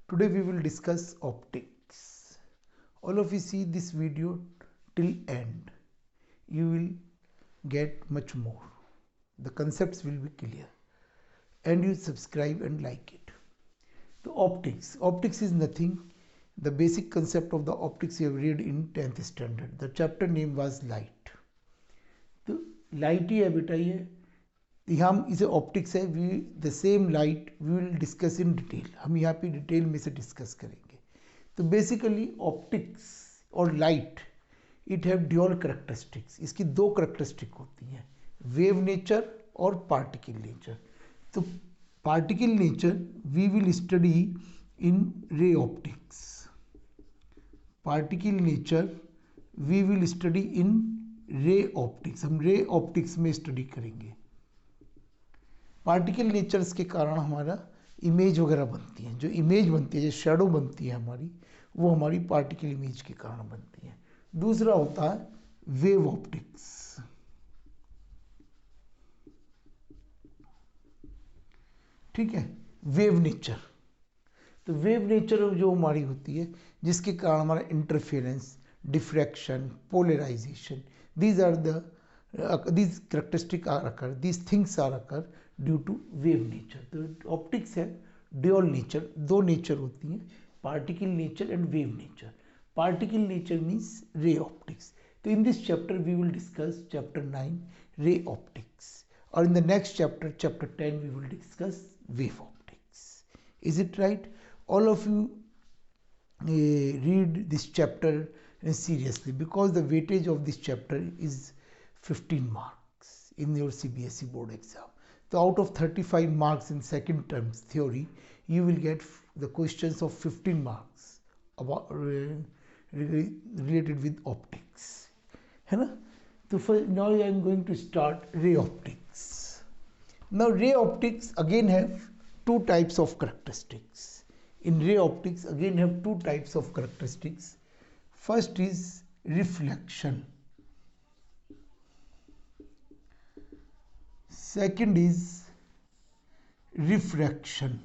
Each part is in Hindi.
Today we will discuss optics. All of you see this video till end. You will get much more. The concepts will be clear. And you subscribe and like it. So optics. Optics is nothing. The basic concept of the optics you have read in 10th standard. The chapter name was light. तो लाइट ही है बेटा ये हम इसे ऑप्टिक्स है we the same light we will discuss in detail. हम यहाँ पे डिटेल में से डिस्कस करेंगे. तो बेसिकली ऑप्टिक्स और light it have dual characteristics. इसकी दो करेक्टरिस्टिक होती हैं, वेव नेचर और पार्टिकल नेचर. तो particle nature we will study in ray optics. Particle nature we will study in ray optics. हम रे ऑप्टिक्स में स्टडी करेंगे. पार्टिकल नेचर्स के कारण हमारा इमेज वगैरह बनती है. जो इमेज बनती है, जो शेडो बनती है हमारी, वो हमारी पार्टिकल इमेज के कारण बनती है. दूसरा होता है वेव ऑप्टिक्स. ठीक है, वेव नेचर. तो वेव नेचर जो हमारी होती है जिसके कारण हमारा interference, diffraction, polarization, these are the these characteristics are occur, these things are occur due to wave nature. तो ऑप्टिक्स है ड्यूअल नेचर, दो नेचर होती हैं, particle nature and wave nature. Particle nature means ray optics. तो in this chapter we will discuss chapter 9 ray optics, और in the next chapter chapter 10 we will discuss wave optics. Is it right? All of you read this chapter seriously because the weightage of this chapter is 15 marks in your CBSE board exam. So out of 35 marks in second term theory, you will get the questions of 15 marks about related with optics. है ना? So now I am going to start ray optics. Now ray optics again have two types of characteristics. In ray optics again have two types of characteristics. First is reflection. Second is refraction.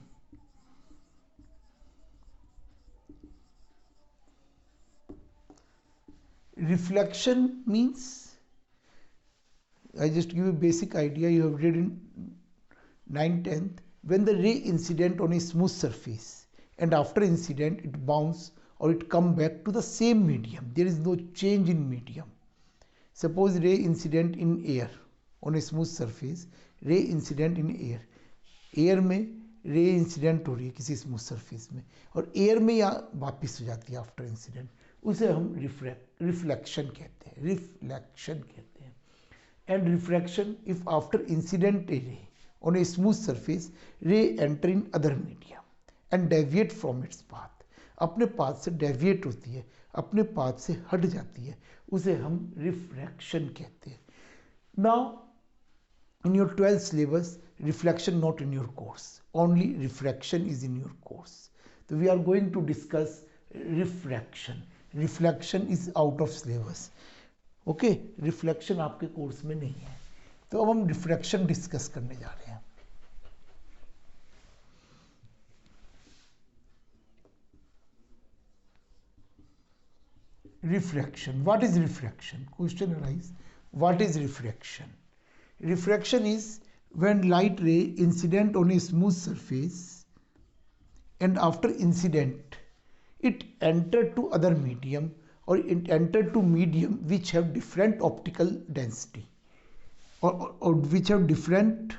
Reflection means, I just give you a basic idea, you have read in 9th 10th, when the ray incident on a smooth surface and after incident it bounce or it come back to the same medium, there is no change in medium. Suppose ray incident in air on a smooth surface, ray incident in air, air में रे इंसिडेंट हो रही है किसी स्मूथ सरफेस में और एयर में या वापस हो जाती है आफ्टर इंसिडेंट, उसे हम रिफ्लेक्शन कहते हैं. रिफ्लेक्शन कहते हैं. And refraction if after incident a ray on a smooth surface, ray enter in other medium and deviate from its path. अपने पाथ से डेविएट होती है, अपने पाथ से हट जाती है, उसे हम रिफ्रैक्शन कहते हैं. Now in your 12th syllabus, reflection not in your course, only refraction is in your course. So we are going to discuss refraction. Reflection is out of syllabus. Okay, reflection आपके कोर्स में नहीं है. तो अब हम रिफ्रैक्शन डिस्कस करने जा रहे हैं. Refraction. What is refraction? Question arise. What is refraction? Refraction is when light ray incident on a smooth surface and after incident it entered to other medium or it entered to medium which have different optical density. Or which have different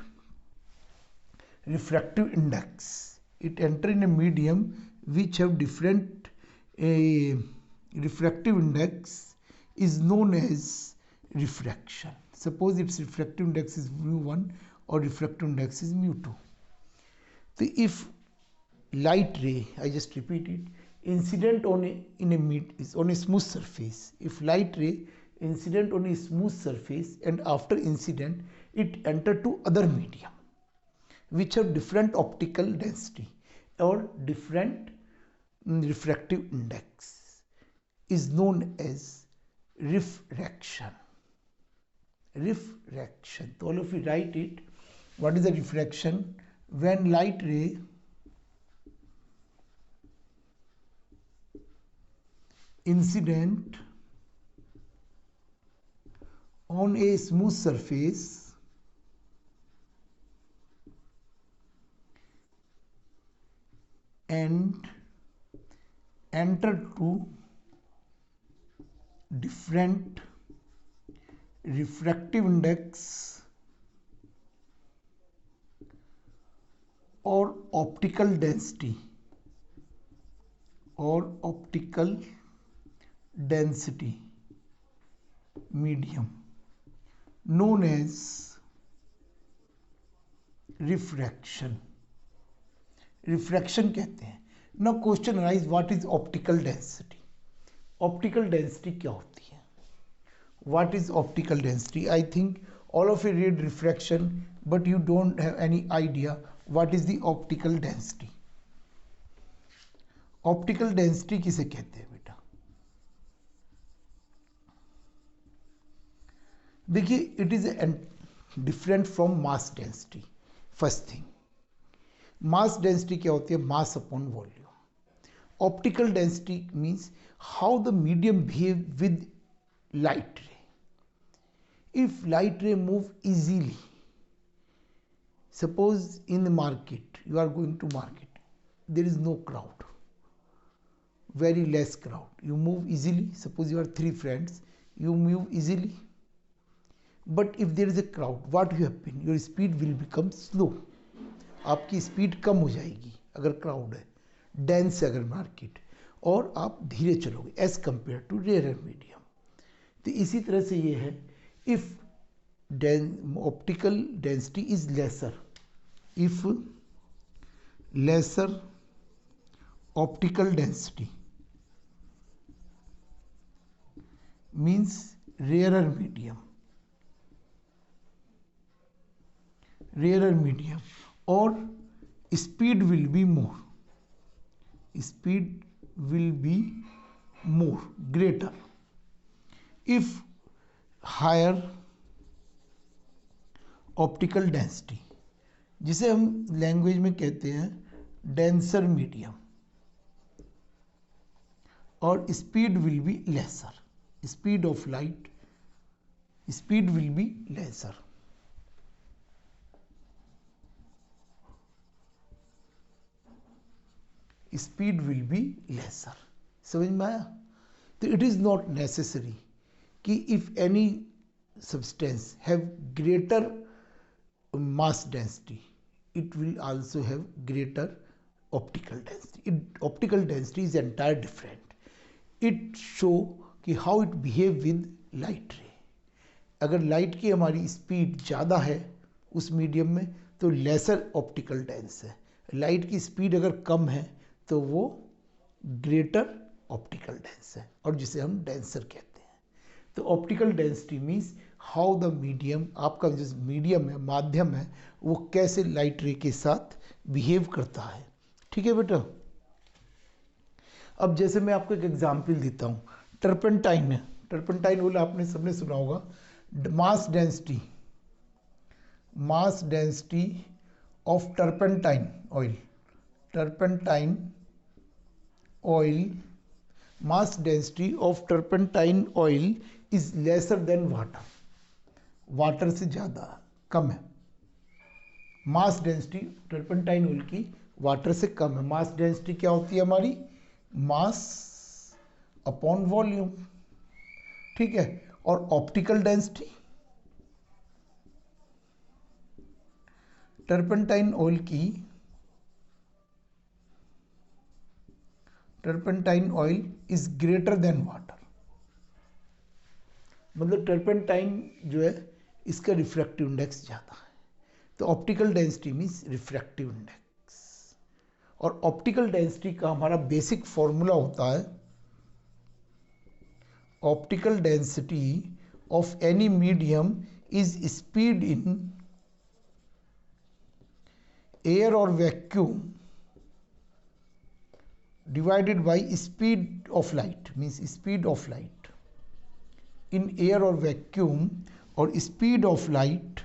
refractive index. It enter in a medium which have different refractive index is known as refraction. Suppose its refractive index is mu1 or refractive index is mu2. So if light ray, I just repeat it, incident on a smooth surface, if light ray incident on a smooth surface and after incident it enter to other medium which have different optical density or different refractive index is known as refraction. Refraction. So all of you write it. What is the refraction? When light ray incident on a smooth surface and enter to different refractive index or optical density medium known as refraction कहते हैं. Now question arises, what is optical density? Optical density क्या होती है? What is optical density? I think all of you read refraction, but you don't have any idea what is the optical density. Optical density किसे कहते हैं बेटा? देखिए, it is different from mass density. First thing, mass density क्या होती है? Mass upon volume. Optical density means how the medium behave with light ray. If light ray move easily, suppose in the market, you are going to market, there is no crowd, very less crowd, you move easily. Suppose you are 3 friends, you move easily. But if there is a crowd, what will happen? Your speed will become slow. आपकी स्पीड कम हो जाएगी अगर क्राउड है, डेंस है अगर मार्केट, और आप धीरे चलोगे as compare to rare medium. तो इसी तरह से ये है, if optical density is lesser, if lesser optical density means rare medium, or speed will be more, greater. If higher optical density, जिसे हम लैंग्वेज में कहते हैं डेंसर मीडियम, और speed will be lesser, speed of light, speed will be lesser. Speed will be lesser. समझ में आया? तो इट इज नॉट नेसेसरी कि if any substance have greater mass density, it will also have greater optical density. Optical density is entire different. It show कि how it behave with light ray. अगर लाइट की हमारी स्पीड ज़्यादा है उस मीडियम में तो लेसर ऑप्टिकल डेंस है, लाइट की स्पीड अगर कम है तो वो ग्रेटर ऑप्टिकल डेंस है, और जिसे हम डेंसर कहते हैं. तो optical density means how the medium, आपका जो मीडियम है, माध्यम है, वो कैसे लाइट रे के साथ बिहेव करता है. ठीक है बेटा? अब जैसे मैं आपको एक एग्जांपल देता हूँ, टर्पेंटाइन है, टर्पेंटाइन ऑयल आपने सबने सुना होगा. Mass density of turpentine oil, mass density of turpentine oil is lesser than water से ज़्यादा कम है. मास डेंसिटी टर्पेंटाइन ऑयल की वाटर से कम है. मास डेंसिटी क्या होती है हमारी? Mass upon volume. ठीक है? और optical density, turpentine oil is greater than water. मतलब टर्पेंटाइन जो है इसका रिफ्रैक्टिव इंडेक्स ज़्यादा है. तो optical density means refractive index. और ऑप्टिकल डेंसिटी का हमारा बेसिक फॉर्मूला होता है, optical density of any medium is speed in air और vacuum divided by speed of light, means speed of light in air or vacuum, or speed of light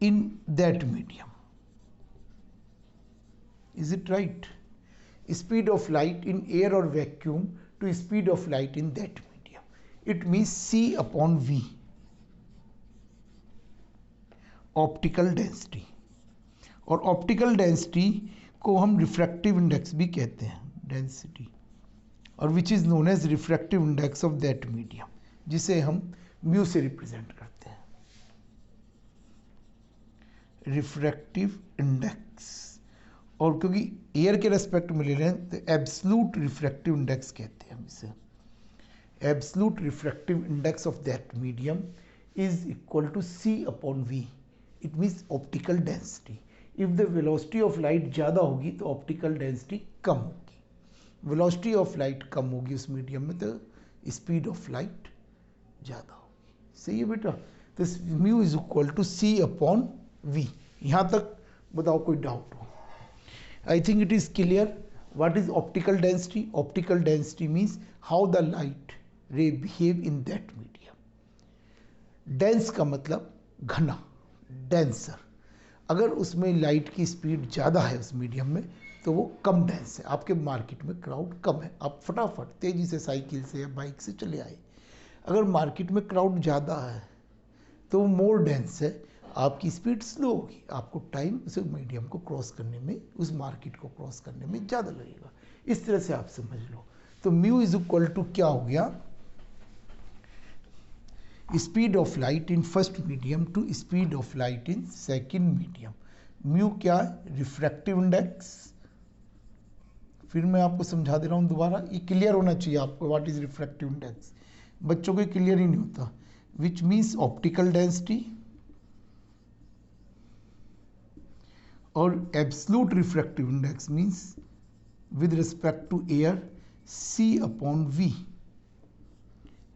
in that medium. Is it right? speed of light in air or vacuum to speed of light in that medium. It means C upon V, optical density. और ऑप्टिकल डेंसिटी को हम रिफ्रैक्टिव इंडेक्स भी कहते हैं, डेंसिटी, और which is known as refractive index of that medium, जिसे हम म्यू से रिप्रेजेंट करते हैं. रिफ्रैक्टिव इंडेक्स, और क्योंकि एयर के रेस्पेक्ट में ले रहे हैं तो एब्सलूट रिफ्रैक्टिव इंडेक्स कहते हैं हम इसे. Absolute refractive index of that medium is equal to C upon V. It means optical density. If the velocity of light ज़्यादा होगी तो ऑप्टिकल डेंसिटी कम होगी. वेलोसिटी ऑफ लाइट कम होगी उस मीडियम में तो स्पीड ऑफ लाइट ज़्यादा होगी. सही है बेटा. तो mu is equal to C upon V. यहाँ तक बताओ कोई डाउट हो? I think it is clear. What is optical density? Optical density means how the light ray behave in that medium. Dense का मतलब घना, denser. अगर उसमें लाइट की स्पीड ज़्यादा है उस मीडियम में तो वो कम डेंस है. आपके मार्केट में क्राउड कम है, आप फटाफट तेज़ी से साइकिल से या बाइक से चले आए. अगर मार्केट में क्राउड ज़्यादा है तो वो मोर डेंस है, आपकी स्पीड स्लो होगी, आपको टाइम उस मीडियम को क्रॉस करने में, उस मार्केट को क्रॉस करने में ज़्यादा लगेगा. इस तरह से आप समझ लो. तो म्यू इज इक्वल टू क्या हो गया? Speed of light in first medium to speed of light in second medium. Mu क्या है? Refractive index. फिर मैं आपको समझा दे रहा हूँ दोबारा, ये क्लियर होना चाहिए आपको. What is refractive index? बच्चों को क्लियर ही नहीं होता. विच मीन्स ऑप्टिकल डेंसिटी, और absolute refractive index means with respect to air C upon V,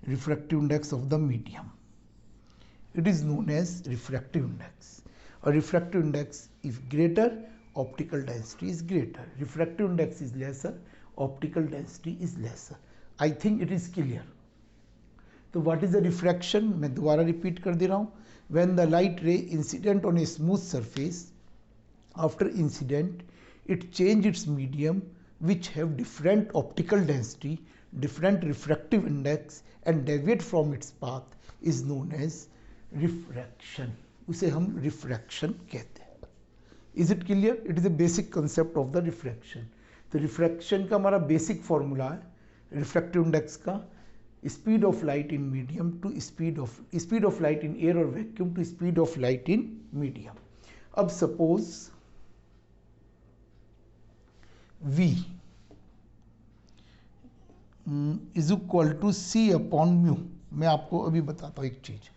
refractive index of the medium. It is known as refractive index. और refractive index is greater, optical density is greater. Refractive index is lesser, optical density is lesser. I think it is clear. तो व्हाट इज द रिफ्रैक्शन? मैं दोबारा रिपीट कर दे रहा हूँ. When the light ray incident on a smooth surface, after incident it change its medium which have different optical density, different refractive index and deviate from its path is known as refraction. उसे हम refraction कहते हैं. Is it clear? It is a basic concept of the refraction. तो refraction का हमारा basic formula है refractive index का, speed of light in medium to speed of light in air or vacuum to speed of light in medium. अब suppose V is equal to C upon mu. मैं आपको अभी बताता हूँ एक चीज.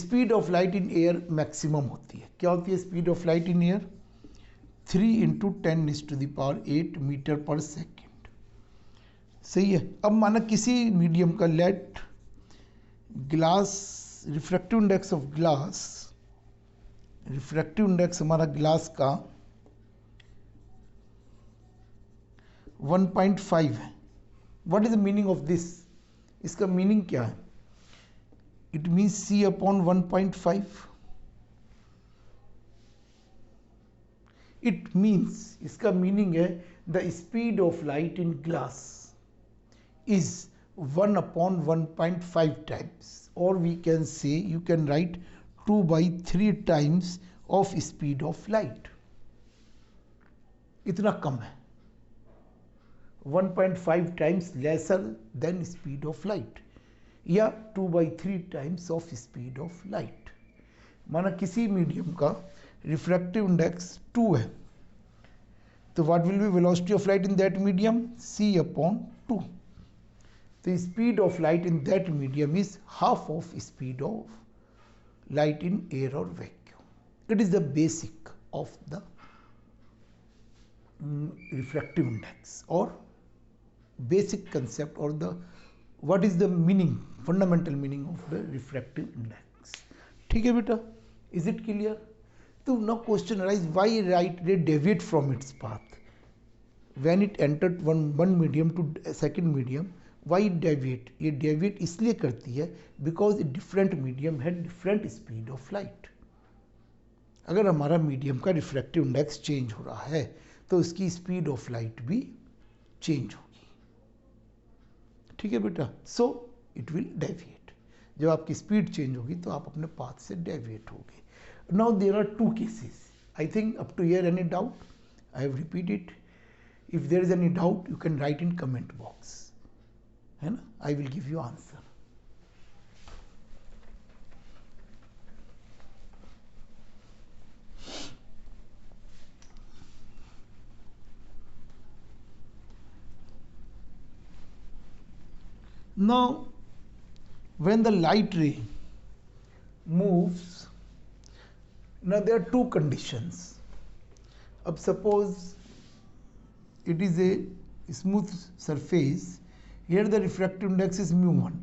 Speed of light in air maximum होती है. क्या होती है speed of light in air? 3 × 10⁸ metre पर सेकेंड. सही है. अब माना किसी मीडियम का let glass, refractive index of glass, refractive index हमारा ग्लास का 1.5 है. What is the meaning of this? इसका मीनिंग क्या है? It means C upon 1.5. It means, इसका मीनिंग है the speed of light in glass is 1 upon 1.5 times, और we can say, you can write 2/3 times of speed of light. इतना कम है. 1.5 times lesser than speed of light, या 2/3 times of speed of light. माना किसी मीडियम का रिफ्रैक्टिव इंडेक्स 2 है, तो what will be velocity of light in that medium? C upon 2. तो speed of light in that medium is half of speed of light in air और vacuum. It is the basic of the refractive index or basic concept, or the what is the meaning, fundamental meaning of the refractive index. ठीक है बेटा? Is it clear? तो now question arise, why light ray deviate from its path when it entered one medium to second medium? Why deviate? ये deviate इसलिए करती है because a different medium had different speed of light. अगर हमारा मीडियम का रिफ्रैक्टिव इंडेक्स चेंज हो रहा है तो उसकी स्पीड ऑफ लाइट भी चेंज होगी। ठीक है बेटा, सो इट विल डेविएट। जब आपकी स्पीड चेंज होगी तो आप अपने पाथ से डेविएट होगे। Now there are two cases, I think up to here any doubt? I have repeated. If there is any doubt you can write in comment box, है ना, I will give you answer. Now, when the light ray moves, now there are two conditions. अब suppose it is a smooth surface. Here the refractive index is mu1.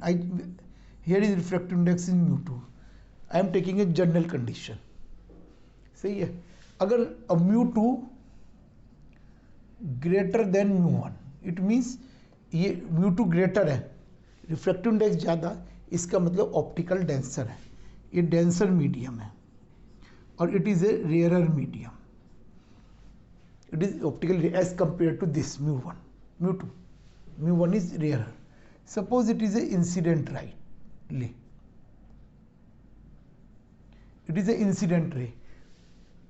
Here is refractive index is mu2. I am taking a general condition. सही है। अगर अब mu2 greater than mu1, it means ये mu2 ग्रेटर है, रिफ्रैक्टिव इंडेक्स ज़्यादा, इसका मतलब ऑप्टिकल डेंसर है, ये डेंसर मीडियम है और it is a rarer medium, it is optical as compare to this mu2 mu1 इज rarer. Suppose it is a incident light ले, it is a incident ray.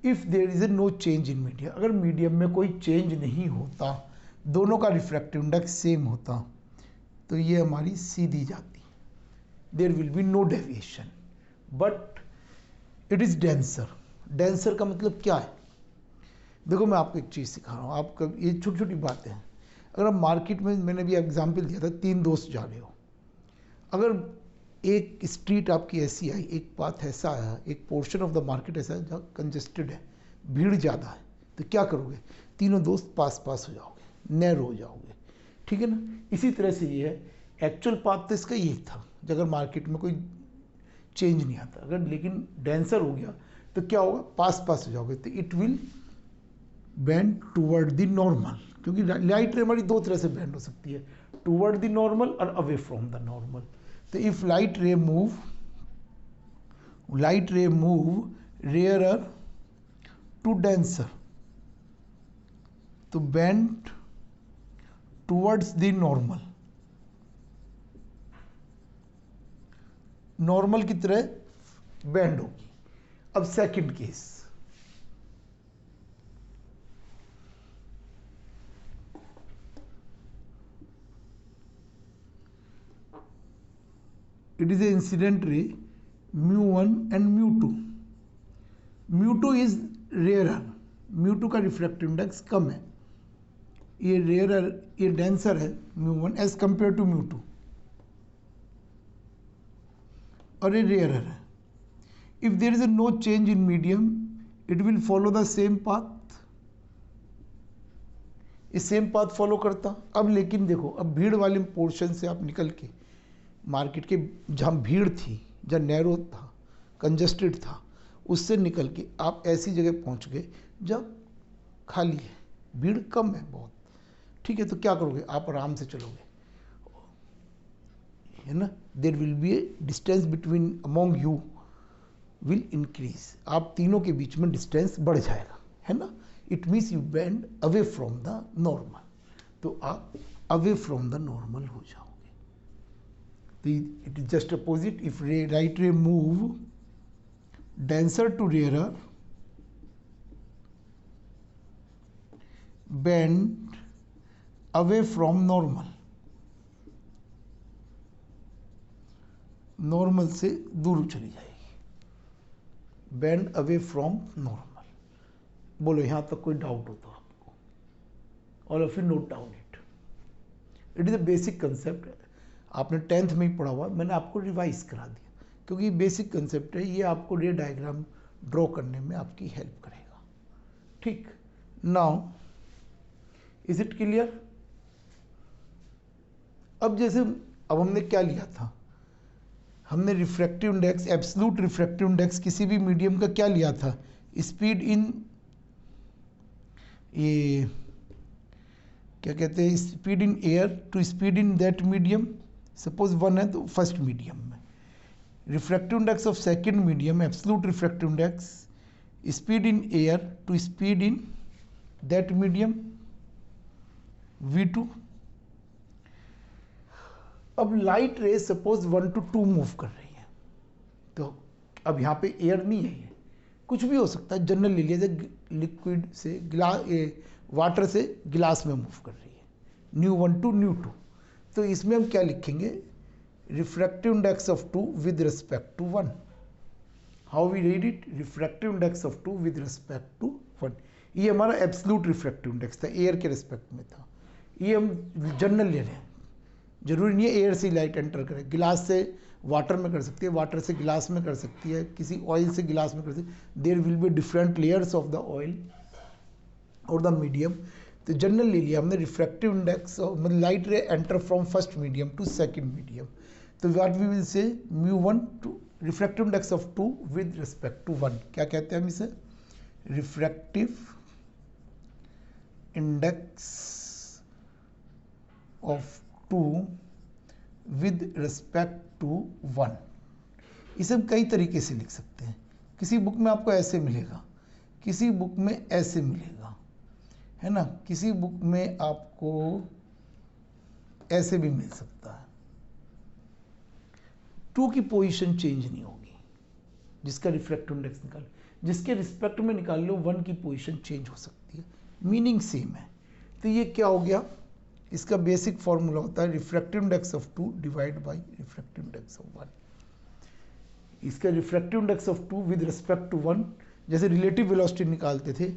If there is a no change in medium, अगर मीडियम में कोई चेंज नहीं होता, दोनों का रिफ्रैक्टिव इंडेक्स सेम होता, तो ये हमारी सीधी जाती, there will be no deviation. But it is denser. Denser का मतलब क्या है? देखो मैं आपको एक चीज़ सिखा रहा हूँ, आपका ये छोटी छोटी बातें हैं। अगर आप मार्केट में, मैंने भी एग्जाम्पल दिया था, 3 दोस्त जा रहे हो, अगर एक स्ट्रीट आपकी ऐसी आई, एक पाथ ऐसा आया, एक पोर्शन ऑफ द मार्केट ऐसा है जहाँ कंजेस्टेड है, भीड़ ज़्यादा है, तो क्या करोगे? तीनों दोस्त पास पास हो जाओगे, नैरो हो जाओगे, ठीक है ना। इसी तरह से ये है, एक्चुअल पाथ तो इसका यही था, अगर मार्केट में कोई चेंज नहीं आता, अगर लेकिन डेंसर हो गया तो क्या होगा? पास पास हो जाओगे, तो it will bend toward the normal, क्योंकि लाइट रे हमारी 2 तरह से बेंड हो सकती है, टूवर्ड द नॉर्मल और अवे फ्रॉम द नॉर्मल। तो if light ray move rarer to denser, तो bend towards the normal, normal की तरह बेंड होगी। अब second case, it is a incident ray mu1 and mu2. mu2 is rarer, mu2 का रिफ्रैक्टिव इंडेक्स कम है, ये रेयरर, ये डेंसर है mu1 as compare to mu2, और ये रेयरर है। If there is a no change in medium it will follow the same path, ये सेम पाथ फॉलो करता। अब लेकिन देखो, अब भीड़ वाले पोर्शन से आप निकल के मार्केट के जहाँ भीड़ थी, जहाँ नैरो था, कंजस्टेड था, उससे निकल के आप ऐसी जगह पहुँच गए जहाँ खाली है, भीड़ कम है बहुत, ठीक है। तो क्या करोगे? आप आराम से चलोगे, है ना। There will be a distance between among you will increase, आप तीनों के बीच में डिस्टेंस बढ़ जाएगा, है ना। It means you bend away from the normal, तो आप अवे फ्रॉम द नॉर्मल हो जाओगे। It is just opposite. If light ray move denser to rarer, bend away from normal, normal से दूर चली जाएगी, bend away from normal। बोलो यहाँ तक कोई डाउट हो तो आपको, all of you note down it. It is a basic concept, आपने 10th में ही पढ़ा हुआ, मैंने आपको रिवाइज करा दिया, क्योंकि बेसिक कंसेप्ट है, ये आपको रे डायग्राम ड्रॉ करने में आपकी हेल्प करेगा, ठीक। Now is it clear? अब जैसे, अब हमने क्या लिया था? हमने refractive index, absolute refractive index किसी भी मीडियम का क्या लिया था? स्पीड इन, ये क्या कहते हैं, speed in air to speed in that medium. Suppose 1 है तो फर्स्ट मीडियम में, refractive index of second medium, absolute refractive index, speed in air to speed in that medium, V2। अब लाइट रे सपोज 1 to 2 मूव कर रही है, तो अब यहाँ पे एयर नहीं है, ये कुछ भी हो सकता है, जनरल ले लिया, लिक्विड से ग्लास, वाटर से गिलास में मूव कर रही है, ν1 to ν2। तो इसमें हम क्या लिखेंगे, refractive index of 2 with respect to 1। How we read it, refractive index of 2 with respect to 1। ये हमारा एब्सोल्यूट रिफ्रैक्टिव इंडेक्स था, एयर के रिस्पेक्ट में था। ये हम जनरल ले रहे हैं, जरूरी नहीं है एयर से लाइट एंटर करे, गिलास से वाटर में कर सकती है, वाटर से गिलास में कर सकती है, किसी ऑयल से गिलास में कर सकती है। There will be different layers of the oil और द मीडियम। तो जनरल ले लिया हमने, रिफ्रैक्टिव इंडेक्स मतलब light ray enter from first medium to second medium. तो what we will say μ1 to refractive index of 2 with respect to 1। क्या कहते हैं हम इसे, refractive index of 2 with respect to 1। इसे हम कई तरीके से लिख सकते हैं। किसी बुक में आपको ऐसे मिलेगा, किसी बुक में ऐसे मिलेगा, है ना, किसी बुक में आपको ऐसे भी मिल सकता है। 2 की पोजीशन चेंज नहीं होगी, जिसका रिफ्रैक्टिव इंडेक्स निकाल, जिसके रिस्पेक्ट में निकाल लो 1 की पोजीशन चेंज हो सकती है, मीनिंग सेम है। तो ये क्या हो गया, इसका बेसिक फॉर्मूला होता है refractive index of 2 divide by refractive index of 1। इसका refractive index of 2 with respect to 1, जैसे रिलेटिव वेलोसिटी निकालते थे,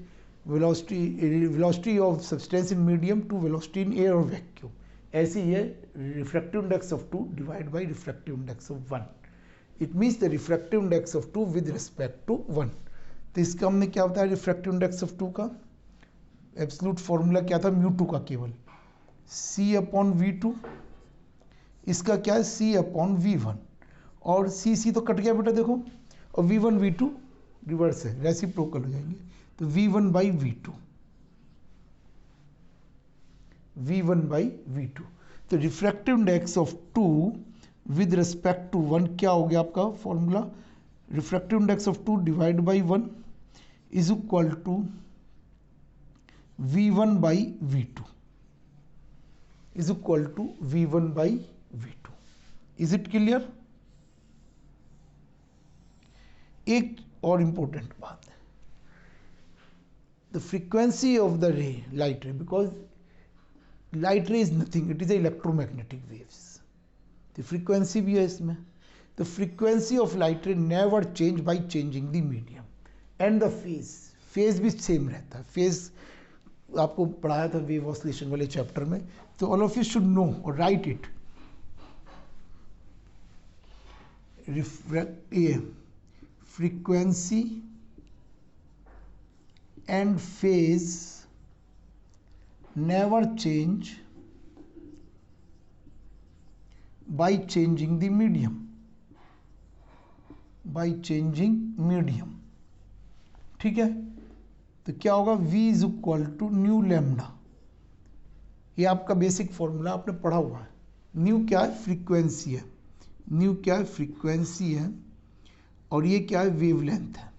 velocity of substance in medium to velocity in air और वैक्यूम, ऐसे ही है refractive index of 2 divide by refractive index of 1। It means the refractive index of 2 with respect to 1। तो इसका हमने क्या बताया, रिफ्रैक्टिव इंडेक्स ऑफ 2 का एब्सोल्यूट फॉर्मूला क्या था, μ2 का केवल C/V2। इसका क्या है, C/V1। और C तो कट गया बेटा देखो, और V1 V2 रिवर्स है, रेसिप्रोकल हो जाएंगे, तो V1/V2, V1/V2। तो refractive index of 2 with respect to 1 क्या हो गया आपका formula, refractive index of 2 divide by 1 is equal to V1/V2 is equal to V1/V2। Is it clear? एक और इंपॉर्टेंट बात है, द फ्रीक्वेंसी ऑफ द रे, लाइट रे, बिकॉज लाइट रे is nothing, it is electromagnetic waves. तो फ्रीक्वेंसी भी है इसमें। द फ्रीक्वेंसी ऑफ लाइट रे never change by changing the medium and the phase. Phase भी सेम रहता है, फेज आपको पढ़ाया था वेव ऑसिलेशन वाले चैप्टर में। तो all of you should know और write it, frequency and phase never change by changing the medium, by changing medium. ठीक है, तो क्या होगा, V is equal to nu lambda. ये आपका बेसिक फॉर्मूला आपने पढ़ा हुआ है। न्यू क्या है, फ्रीक्वेंसी है, न्यू क्या है, फ्रीक्वेंसी है, और ये क्या है, वेवलेंथ है।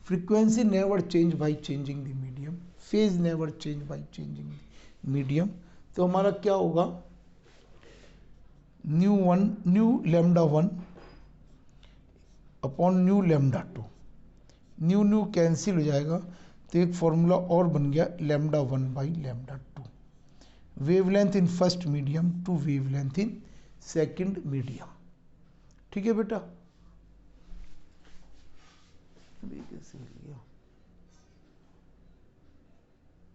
Frequency never change by changing the medium, phase never change by changing the medium. तो हमारा क्या होगा, nu lambda 1 upon nu lambda 2, nu cancel हो जाएगा, तो एक फॉर्मूला और बन गया lambda 1/λ2। Wavelength in first medium to wavelength in second medium. ठीक है बेटा, कैसे लिया।